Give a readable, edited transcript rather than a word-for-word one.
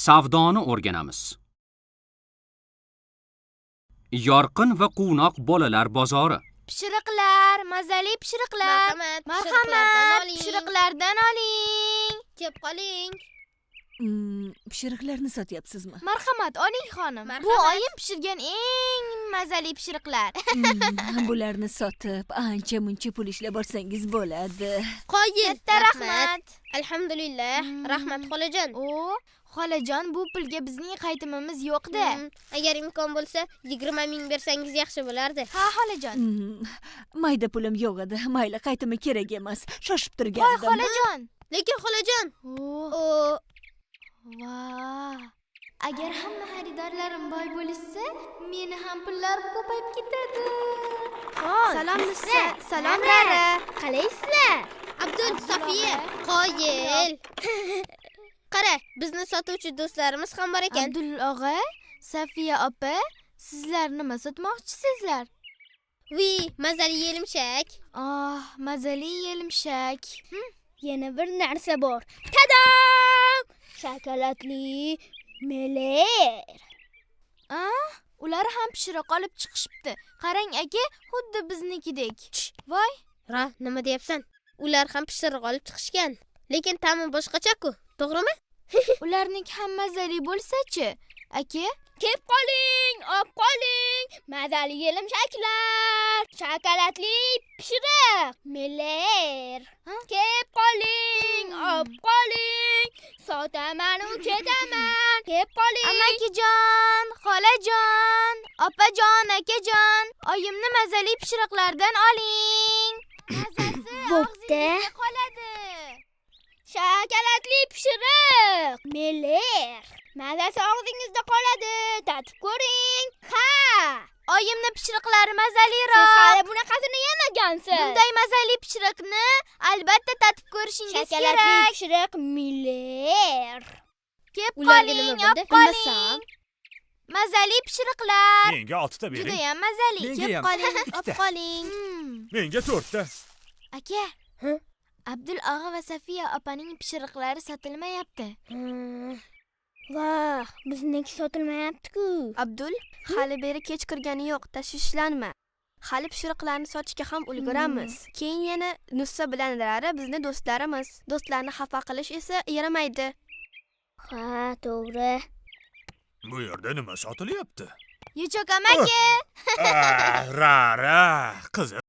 Savdoni o'rganamiz. Yorqin va quvnoq bolalar bozori. Pishiriqlar, mazali pishiriqlar. Marhamat, pishiriqlardan oling. Kelib qoling. Pishiriqlarni sotyapsizmi? Marhamat, oling xonim. Bu oyim pishirgan eng mazali pishiriqlar. Bularni sotib, ancha-muncha pul ishlab olsangiz bo'ladi. Qoyil. Katta rahmat. Alhamdulillah. Rahmat xolajon. Xolajon, bu pulga bizning qaytimimiz yo'q-da. Agar imkon bo'lsa, 20 ming bersangiz yaxshi bo'lardi. Ha, xolajon. Mayda pulim yo'q edi. Mayli, qaytimi kerak emas. Shoshib Voy, turgandim. xolajon. Lekin xolajon, Vah. Agar hamma xaridorlarim boy bo'lsa, meni ham pullarim ko'payib ketadi. Salom Nusra. Salom Rara. qalaysizlar? Abdul, Safiya, qoyil. Qara, bizni sotuvchi do'stlarimiz ham bor ekan. Abdul og'a, Safiya opa, sizlar nima sotmoqchisizlar? Mazali yelimshak. Mazali yelimshak. Yana bir narsa bor. Tadam! Shokoladli meler. Ular ham pishiriq olib chiqishibdi. Qarang aka, xuddi biznikidek. Voy, Nima deyapsan? Ular ham pishiriq olib chiqishgan. Lekin ta'mi boshqacha-ku, to'g'rimi? ularning ham mazali bo'lsa-chi, aka? Kelib qoling, olib qoling. Mazali yelimshaklar, shokoladli pishiriq, meler. Kelib qoling, olib qoling. Sotaman u ketaman. Kelib qoling. Amakijon, xolajon, opajon, akajon, oyimni mazali pishiriqlardan oling. Mazasi og'zingizda qoladi. Shokoladli pishiriq, meler. Mazasi og'zingizda qoladi. Tatib ko'ring. Oyimni pishiriqlari mazaliroq. Siz hali bunaqasini yemagansiz. Bunday mazali pishiriqni albatta tatib ko'rishingiz Shokoladli kerak. pishiriq, meler. Kelib Ularga qoling, nima olib bo'ldi? qoling. Mazali pishiriqlar. Menga 6 ta bering. Juda ham mazali. Menga Kelib ham qoling, ikkita. olib qoling. Menga 4 ta. Aka. Abdul og'a va Safiya opaning pishiriqlari sotilmayapti. Vah, bizniki sotilmayapti-ku. Abdul, hali beri kech kirgani yo'q, tashvishlanma. Hali pishiriqlarni sotishga ham ulguramiz. Keyin yana Nussa bilan Rara bizni do'stlarimiz. Do'stlarni xafa qilish esa yaramaydi. Ha, to'g'ri. Bu yerda nima sotilyapti? Yo'choq amaki. Rara, qiziq.